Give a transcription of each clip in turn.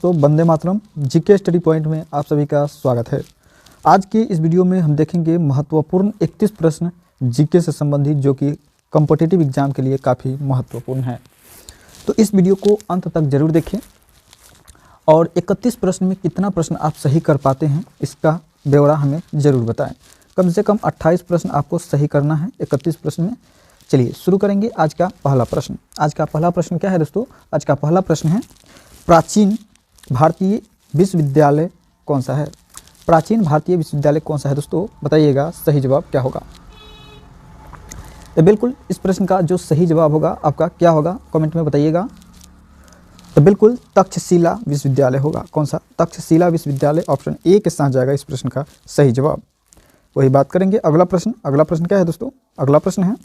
दोस्तों, Vande Mataram. GK study point में आप सभी का स्वागत है। आज की इस वीडियो में हम देखेंगे महत्वपूर्ण 31 प्रश्न जीके से संबंधित, जो कि कॉम्पिटिटिव एग्जाम के लिए काफ़ी महत्वपूर्ण है। तो इस वीडियो को अंत तक जरूर देखें और 31 प्रश्न में कितना प्रश्न आप सही कर पाते हैं इसका ब्यौरा हमें ज़रूर बताएं। कम से कम 28 प्रश्न आपको सही करना है 31 प्रश्न में। चलिए शुरू करेंगे आज का पहला प्रश्न। आज का पहला प्रश्न क्या है दोस्तों? आज का पहला प्रश्न है, प्राचीन भारतीय विश्वविद्यालय कौन सा है? प्राचीन भारतीय विश्वविद्यालय कौन सा है दोस्तों? बताइएगा सही जवाब क्या होगा। तो बिल्कुल इस प्रश्न का जो सही जवाब होगा आपका क्या होगा, कमेंट में बताइएगा। तो बिल्कुल तक्षशिला विश्वविद्यालय होगा। कौन सा? तक्षशिला विश्वविद्यालय, ऑप्शन ए के साथ जाएगा इस प्रश्न का सही जवाब। वही बात करेंगे अगला प्रश्न। अगला प्रश्न क्या है दोस्तों? अगला प्रश्न है,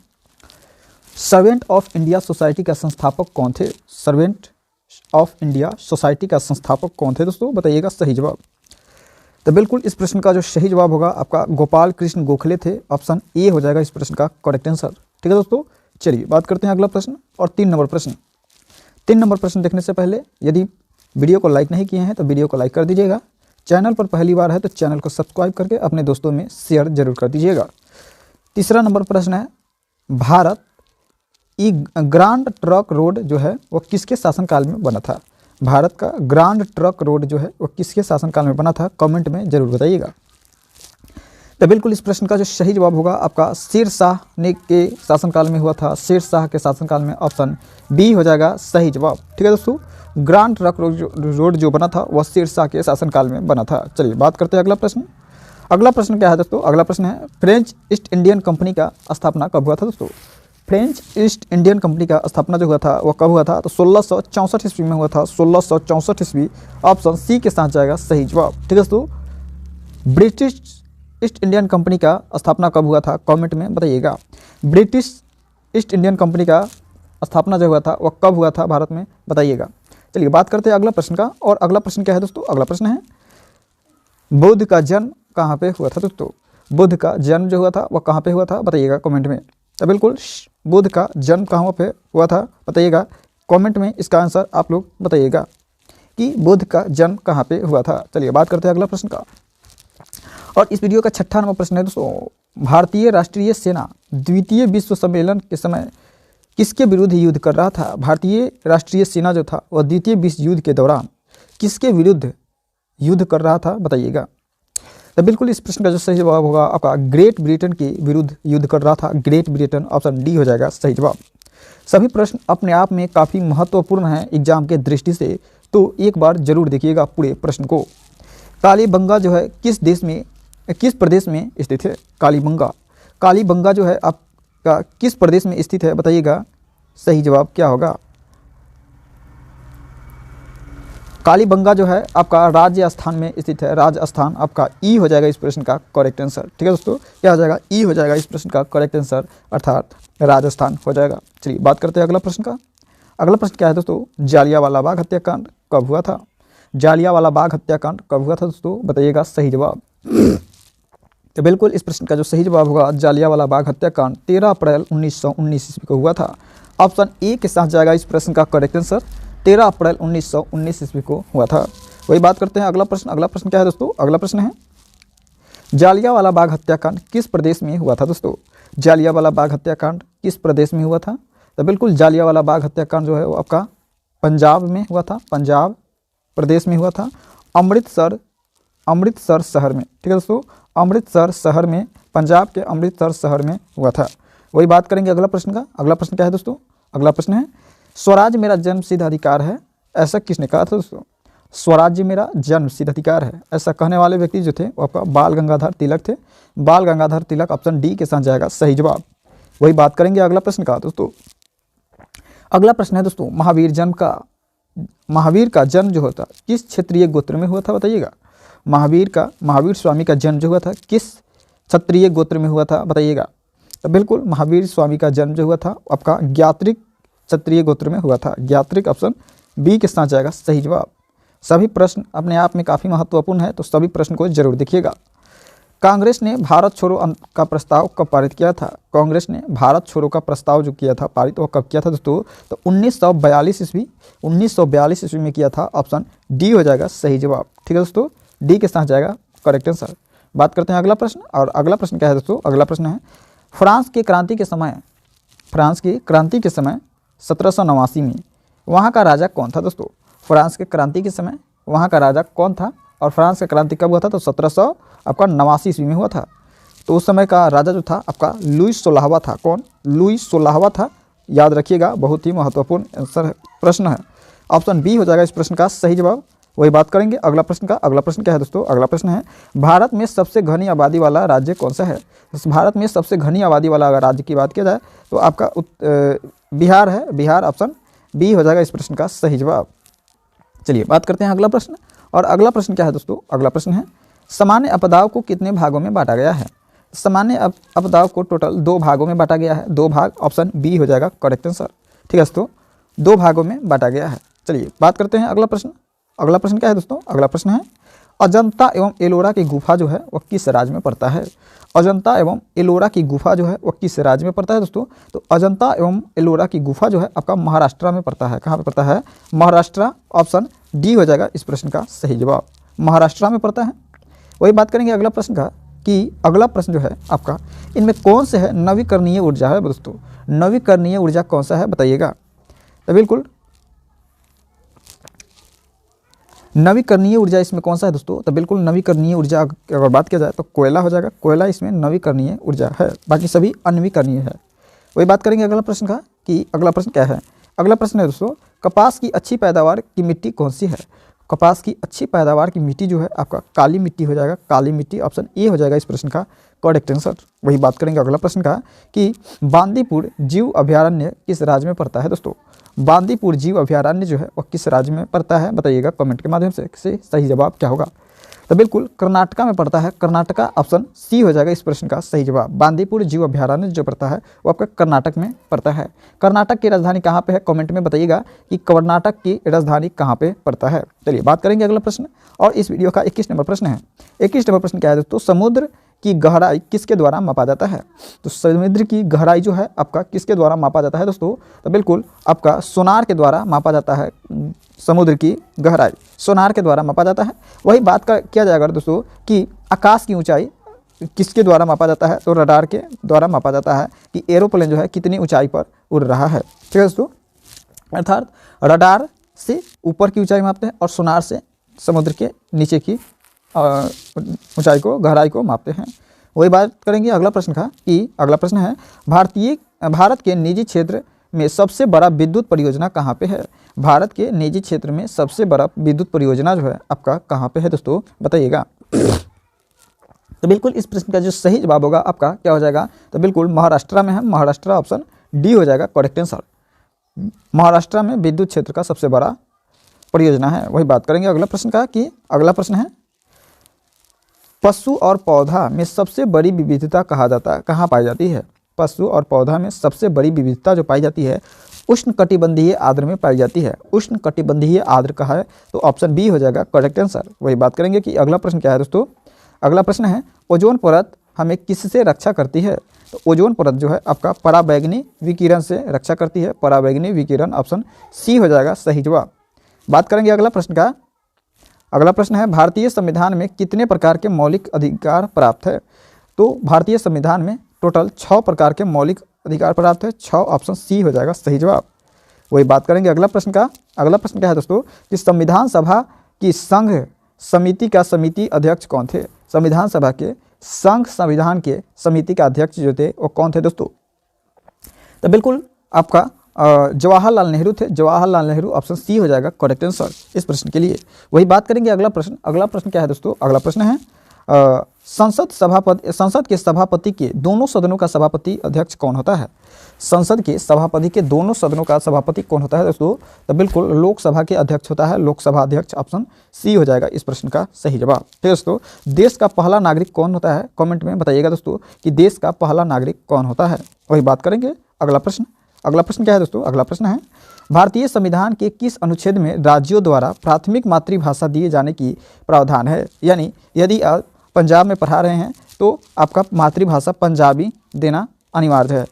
सर्वेंट ऑफ इंडिया सोसाइटी का संस्थापक कौन थे? सर्वेंट ऑफ इंडिया सोसाइटी का संस्थापक कौन थे दोस्तों? बताइएगा सही जवाब। तो बिल्कुल इस प्रश्न का जो सही जवाब होगा आपका गोपाल कृष्ण गोखले थे। ऑप्शन ए हो जाएगा इस प्रश्न का करेक्ट आंसर। ठीक है दोस्तों, चलिए बात करते हैं अगला प्रश्न और 3 नंबर प्रश्न। 3 नंबर प्रश्न देखने से पहले यदि वीडियो को लाइक नहीं किए हैं तो वीडियो को लाइक कर दीजिएगा। चैनल पर पहली बार है तो चैनल को सब्सक्राइब करके अपने दोस्तों में शेयर जरूर कर दीजिएगा। तीसरा नंबर प्रश्न है, भारत ई ग्रांड ट्रक रोड जो है वो किसके शासनकाल में बना था? भारत का ग्रांड ट्रक रोड जो है वो किसके शासनकाल में बना था? कमेंट में जरूर बताइएगा। तो बिल्कुल इस प्रश्न का जो सही जवाब होगा आपका शेर शाह ने के शासनकाल में हुआ था। शेर शाह के शासनकाल में, ऑप्शन बी हो जाएगा सही जवाब। ठीक है दोस्तों, ग्रांड ट्रक रोड जो बना था वह शेर शाह के शासनकाल में बना था। चलिए बात करते हैं अगला प्रश्न। अगला प्रश्न क्या है दोस्तों? अगला प्रश्न है, फ्रेंच ईस्ट इंडियन कंपनी का स्थापना कब हुआ था दोस्तों? फ्रेंच ईस्ट इंडियन कंपनी का स्थापना जो हुआ था वह कब हुआ था? तो 1664 ईस्वी में हुआ था। 1664 ईस्वी, ऑप्शन सी के साथ जाएगा सही जवाब। ठीक है दोस्तों, ब्रिटिश ईस्ट इंडियन कंपनी का स्थापना कब हुआ था? कमेंट में बताइएगा। ब्रिटिश ईस्ट इंडियन कंपनी का स्थापना जो हुआ था वह कब हुआ था भारत में? बताइएगा। चलिए बात करते हैं अगला प्रश्न का। और अगला प्रश्न क्या है दोस्तों? अगला प्रश्न है, बुद्ध का जन्म कहाँ पे हुआ था दोस्तों? बुद्ध का जन्म जो हुआ था वह कहाँ पे हुआ था? बताइएगा कमेंट में। तो बिल्कुल बुद्ध का जन्म कहाँ पे हुआ था बताइएगा। कमेंट में इसका आंसर आप लोग बताइएगा कि बुद्ध का जन्म कहाँ पे हुआ था। चलिए बात करते हैं अगला प्रश्न का। और इस वीडियो का 6ठा नंबर प्रश्न है दोस्तों, भारतीय राष्ट्रीय सेना द्वितीय विश्व सम्मेलन के समय किसके विरुद्ध युद्ध कर रहा था? भारतीय राष्ट्रीय सेना जो था वह द्वितीय विश्व युद्ध के दौरान किसके विरुद्ध युद्ध कर रहा था? बताइएगा। तो बिल्कुल इस प्रश्न का जो सही जवाब होगा आपका ग्रेट ब्रिटेन के विरुद्ध युद्ध कर रहा था। ग्रेट ब्रिटेन, ऑप्शन डी हो जाएगा सही जवाब। सभी प्रश्न अपने आप में काफ़ी महत्वपूर्ण हैं एग्जाम के दृष्टि से, तो एक बार जरूर देखिएगा पूरे प्रश्न को। कालीबंगा जो है किस प्रदेश में स्थित है? कालीबंगा जो है आपका किस प्रदेश में स्थित है? बताइएगा सही जवाब क्या होगा। कालीबंगा जो है आपका राजस्थान में स्थित है। राजस्थान, आपका ई हो जाएगा इस प्रश्न का करेक्ट आंसर। ठीक है दोस्तों, क्या हो जाएगा? ई हो जाएगा इस प्रश्न का करेक्ट आंसर, अर्थात राजस्थान हो जाएगा। चलिए बात करते हैं अगला प्रश्न का। अगला प्रश्न क्या है दोस्तों? जालियांवाला बाग हत्याकांड कब हुआ था? जालियांवाला बाग हत्याकांड कब हुआ था दोस्तों? बताइएगा सही जवाब। तो बिल्कुल इस प्रश्न का जो सही जवाब होगा, जालियांवाला बाग हत्याकांड 13 अप्रैल 1919 ईस्वी को हुआ था। ऑप्शन ए के साथ जाएगा इस प्रश्न का करेक्ट आंसर। 13 अप्रैल 1919 ईस्वी को हुआ था। वही बात करते हैं अगला प्रश्न। अगला प्रश्न क्या है दोस्तों? अगला प्रश्न है, जालियांवाला बाग हत्याकांड किस प्रदेश में हुआ था दोस्तों? जालियांवाला बाग हत्याकांड किस प्रदेश में हुआ था? तो बिल्कुल जालियांवाला बाग हत्याकांड जो है वो आपका पंजाब में हुआ था। पंजाब प्रदेश में हुआ था, अमृतसर शहर में। ठीक है दोस्तों, अमृतसर शहर में, पंजाब के अमृतसर शहर में हुआ था। वही बात करेंगे अगला प्रश्न का। अगला प्रश्न क्या है दोस्तों? अगला प्रश्न है, स्वराज मेरा जन्मसिद्ध अधिकार है, ऐसा किसने कहा था दोस्तों? स्वराज्य मेरा जन्मसिद्ध अधिकार है, ऐसा कहने वाले व्यक्ति जो थे वो आपका बाल गंगाधर तिलक थे। बाल गंगाधर तिलक, ऑप्शन डी के साथ जाएगा सही जवाब। वही बात करेंगे अगला प्रश्न का दोस्तों। अगला प्रश्न है दोस्तों, महावीर का जन्म जो होता किस क्षेत्रीय गोत्र में हुआ था? बताइएगा। महावीर स्वामी का जन्म जो हुआ था किस क्षत्रिय गोत्र में हुआ था? बताइएगा। तो बिल्कुल महावीर स्वामी का जन्म जो हुआ था आपका ज्ञात्रिक क्षत्रिय गोत्र में हुआ था। ज्ञात्रिक, ऑप्शन बी के साथ जाएगा सही जवाब। सभी प्रश्न अपने आप में काफ़ी महत्वपूर्ण है, तो सभी प्रश्न को जरूर देखिएगा। कांग्रेस ने भारत छोड़ो का प्रस्ताव कब पारित किया था? कांग्रेस ने भारत छोड़ो का प्रस्ताव जो किया था पारित, वो कब किया था दोस्तों? तो 1942 ईस्वी, 1942 ईस्वी में किया था। ऑप्शन डी हो जाएगा सही जवाब। ठीक है दोस्तों, डी के साथ जाएगा करेक्ट आंसर। बात करते हैं अगला प्रश्न, और अगला प्रश्न क्या है दोस्तों? अगला प्रश्न है फ्रांस की क्रांति के समय, फ्रांस की क्रांति के समय 1789 में वहाँ का राजा कौन था दोस्तों? फ्रांस के क्रांति के समय वहाँ का राजा कौन था? और फ्रांस का क्रांति कब हुआ था? तो 1789 ईस्वी में हुआ था। तो उस समय का राजा जो था आपका लुईस 16वां था। कौन? लुईस 16वां था। याद रखिएगा, बहुत ही महत्वपूर्ण आंसर प्रश्न है। ऑप्शन बी हो जाएगा इस प्रश्न का सही जवाब। वही बात करेंगे अगला प्रश्न का। अगला प्रश्न क्या है दोस्तों? अगला प्रश्न है भारत में सबसे घनी आबादी वाला राज्य कौन सा है? भारत में सबसे घनी आबादी वाला अगर राज्य की बात किया जाए तो आपका बिहार है। बिहार ऑप्शन बी हो जाएगा इस प्रश्न का सही जवाब। चलिए बात करते हैं अगला प्रश्न, और अगला प्रश्न क्या है दोस्तों? अगला प्रश्न है सामान्य आपदाओं को कितने भागों में बांटा गया है? सामान्य आपदाओं को टोटल 2 भागों में बांटा गया है। 2 भाग, ऑप्शन बी हो जाएगा करेक्ट आंसर। ठीक है दोस्तों, 2 भागों में बांटा गया है। चलिए बात करते हैं अगला प्रश्न। अगला प्रश्न क्या है दोस्तों? अगला प्रश्न है अजंता एवं एलोरा की गुफा जो है वह किस राज्य में पड़ता है? अजंता एवं एलोरा की गुफा जो है वह किस राज्य में पड़ता है दोस्तों? तो अजंता एवं एलोरा की गुफा जो है आपका महाराष्ट्र में पड़ता है। कहाँ पे पड़ता है? महाराष्ट्र। ऑप्शन डी हो जाएगा इस प्रश्न का सही जवाब। महाराष्ट्र में पड़ता है। वही बात करेंगे अगला प्रश्न का कि अगला प्रश्न जो है आपका इनमें कौन से है नवीकरणीय ऊर्जा है दोस्तों? नवीकरणीय ऊर्जा कौन सा है बताइएगा। तो बिल्कुल नवीकरणीय ऊर्जा इसमें कौन सा है दोस्तों? तो बिल्कुल नवीकरणीय ऊर्जा अगर बात किया जाए तो कोयला हो जाएगा। कोयला इसमें नवीकरणीय ऊर्जा है, बाकी सभी अनवीकरणीय है। वही बात करेंगे अगला प्रश्न का कि अगला प्रश्न क्या है? अगला प्रश्न है दोस्तों कपास की अच्छी पैदावार की मिट्टी कौन सी है? कपास की अच्छी पैदावार की मिट्टी जो है आपका काली मिट्टी हो जाएगा। काली मिट्टी ऑप्शन ए हो जाएगा इस प्रश्न का करेक्ट आंसर। वही बात करेंगे अगला प्रश्न का कि बांदीपुर जीव अभयारण्य किस राज्य में पड़ता है दोस्तों? बांदीपुर जीव अभयारण्य जो है वह किस राज्य में पड़ता है बताइएगा कमेंट के माध्यम से सही जवाब क्या होगा? तो बिल्कुल कर्नाटका में पड़ता है। कर्नाटका ऑप्शन सी हो जाएगा इस प्रश्न का सही जवाब। बांदीपुर जीव अभयारण्य जो पड़ता है वो आपका कर्नाटक में पड़ता है। कर्नाटक की राजधानी कहाँ पे है? कमेंट में बताइएगा कि कर्नाटक की राजधानी कहाँ पे पड़ता है। चलिए बात करेंगे अगला प्रश्न, और इस वीडियो का 21 नंबर प्रश्न है। 21 नंबर प्रश्न क्या है दोस्तों? समुद्र की गहराई किसके द्वारा मापा जाता है? तो समुद्र की गहराई जो है आपका किसके द्वारा मापा जाता है दोस्तों? तो बिल्कुल आपका सोनार के द्वारा मापा जाता है। समुद्र की गहराई सोनार के द्वारा मापा जाता है। वही बात किया जाएगा दोस्तों कि आकाश की ऊंचाई किसके द्वारा मापा जाता है? तो रडार के द्वारा मापा जाता है कि एरोप्लेन जो है कितनी ऊंचाई पर उड़ रहा है। ठीक है दोस्तों, अर्थात रडार से ऊपर की ऊंचाई मापते हैं और सोनार से समुद्र के नीचे की ऊंचाई को, गहराई को मापते हैं। वही बात करेंगे अगला प्रश्न का कि अगला प्रश्न है भारत के निजी क्षेत्र में सबसे बड़ा विद्युत परियोजना कहाँ पे है? भारत के निजी क्षेत्र में सबसे बड़ा विद्युत परियोजना जो है आपका कहाँ पे है दोस्तों बताइएगा। तो बिल्कुल इस प्रश्न का जो सही जवाब होगा आपका क्या हो जाएगा? तो बिल्कुल महाराष्ट्र में है। महाराष्ट्र ऑप्शन डी हो जाएगा करेक्ट आंसर। महाराष्ट्र में विद्युत क्षेत्र का सबसे बड़ा परियोजना है। वही बात करेंगे अगला प्रश्न का कि अगला प्रश्न है पशु और पौधा में सबसे बड़ी विविधता कहाँ पाई जाती है? पशु और पौधा में सबसे बड़ी विविधता जो पाई जाती है उष्णकटिबंधीय आर्द्र में पाई जाती है। उष्णकटिबंधीय आर्द्र कहाँ है? तो ऑप्शन बी हो जाएगा करेक्ट आंसर। वही बात करेंगे कि अगला प्रश्न क्या है दोस्तों? अगला प्रश्न है ओजोन परत हमें किससे रक्षा करती है? तो ओजोन परत जो है आपका पराबैंगनी विकिरण से रक्षा करती है। पराबैंगनी विकिरण ऑप्शन सी हो जाएगा सही जवाब। बात करेंगे अगला प्रश्न का। अगला प्रश्न है भारतीय संविधान में कितने प्रकार के मौलिक अधिकार प्राप्त है? तो भारतीय संविधान में टोटल 6 प्रकार के मौलिक अधिकार प्राप्त है। 6 ऑप्शन सी हो जाएगा सही जवाब। वही बात करेंगे अगला प्रश्न का। अगला प्रश्न क्या है दोस्तों कि संविधान सभा की संघ समिति का समिति अध्यक्ष कौन थे? संविधान सभा के संघ संविधान के समिति का अध्यक्ष जो थे वो कौन थे दोस्तों? तो बिल्कुल आपका जवाहरलाल नेहरू थे। जवाहरलाल नेहरू ऑप्शन सी हो जाएगा करेक्ट आंसर इस प्रश्न के लिए। वही बात करेंगे अगला प्रश्न। अगला प्रश्न क्या है दोस्तों? अगला प्रश्न है संसद के सभापति के दोनों सदनों का सभापति अध्यक्ष कौन होता है? संसद के सभापति के दोनों सदनों का सभापति कौन होता है दोस्तों? तो बिल्कुल लोकसभा के अध्यक्ष होता है। लोकसभा अध्यक्ष ऑप्शन सी हो जाएगा इस प्रश्न का सही जवाब। ठीक है दोस्तों, देश का पहला नागरिक कौन होता है? कमेंट में बताइएगा दोस्तों कि देश का पहला नागरिक कौन होता है। वही बात करेंगे अगला प्रश्न। अगला प्रश्न क्या है दोस्तों? अगला प्रश्न है भारतीय संविधान के किस अनुच्छेद में राज्यों द्वारा प्राथमिक मातृभाषा दिए जाने की प्रावधान है? यानी यदि पंजाब में पढ़ा रहे हैं तो आपका मातृभाषा पंजाबी देना अनिवार्य है।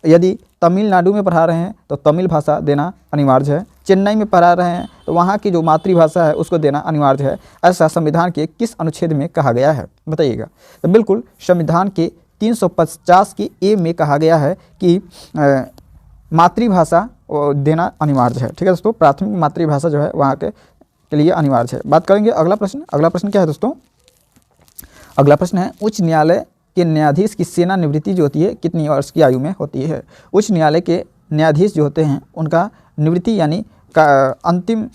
यदि तमिलनाडु में पढ़ा रहे हैं तो तमिल भाषा देना अनिवार्य है। चेन्नई में पढ़ा रहे हैं तो वहाँ की जो मातृभाषा है उसको देना अनिवार्य है। ऐसा संविधान के किस अनुच्छेद में कहा गया है, बताइएगा। तो बिल्कुल संविधान के 350 की ए में कहा गया है कि मातृभाषा देना अनिवार्य है। ठीक है दोस्तों, प्राथमिक मातृभाषा जो है वहाँ के लिए अनिवार्य है। बात करेंगे अगला प्रश्न। अगला प्रश्न क्या है दोस्तों? अगला प्रश्न है उच्च न्यायालय के न्यायाधीश की सेना निवृत्ति जो होती है कितनी वर्ष की आयु में होती है? उच्च न्यायालय के न्यायाधीश जो होते हैं उनका निवृत्ति यानी का अंतिम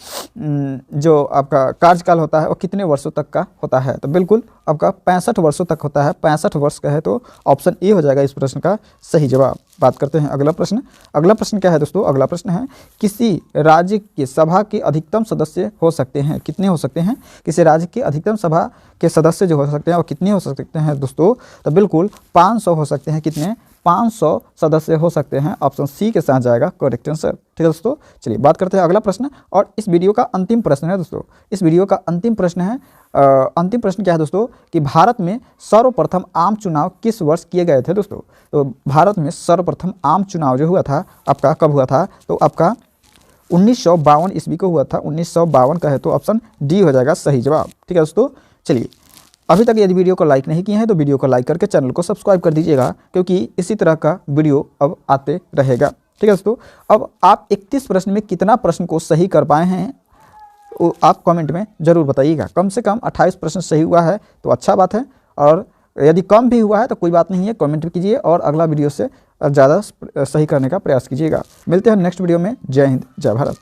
जो आपका कार्यकाल होता है वो कितने वर्षों तक का होता है? तो बिल्कुल आपका 65 वर्षों तक होता है। 65 वर्ष का है तो ऑप्शन ए हो जाएगा इस प्रश्न का सही जवाब। बात करते हैं अगला प्रश्न। अगला प्रश्न क्या है दोस्तों? अगला प्रश्न है किसी राज्य की सभा के अधिकतम सदस्य हो सकते हैं? कितने हो सकते हैं? किसी राज्य की अधिकतम सभा के सदस्य जो हो सकते हैं वो कितने हो सकते हैं दोस्तों? तो बिल्कुल 500 हो सकते हैं। कितने? 500 सदस्य हो सकते हैं। ऑप्शन सी के साथ जाएगा करेक्ट आंसर। ठीक है दोस्तों, चलिए बात करते हैं अगला प्रश्न और इस वीडियो का अंतिम प्रश्न है दोस्तों। इस वीडियो का अंतिम प्रश्न है अंतिम प्रश्न क्या है दोस्तों कि भारत में सर्वप्रथम आम चुनाव किस वर्ष किए गए थे दोस्तों? तो भारत में सर्वप्रथम आम चुनाव जो हुआ था आपका कब हुआ था? तो आपका 1952 ईस्वी को हुआ था। 1952 का है तो ऑप्शन डी हो जाएगा सही जवाब। ठीक है दोस्तों, चलिए अभी तक यदि वीडियो को लाइक नहीं किए हैं तो वीडियो को लाइक करके चैनल को सब्सक्राइब कर दीजिएगा क्योंकि इसी तरह का वीडियो अब आते रहेगा। ठीक है दोस्तों, अब आप 31 प्रश्न में कितना प्रश्न को सही कर पाए हैं वो आप कमेंट में ज़रूर बताइएगा। कम से कम 28 प्रश्न सही हुआ है तो अच्छा बात है, और यदि कम भी हुआ है तो कोई बात नहीं है, कमेंट कीजिए और अगला वीडियो से ज़्यादा सही करने का प्रयास कीजिएगा। मिलते हैं नेक्स्ट वीडियो में। जय हिंद, जय भारत।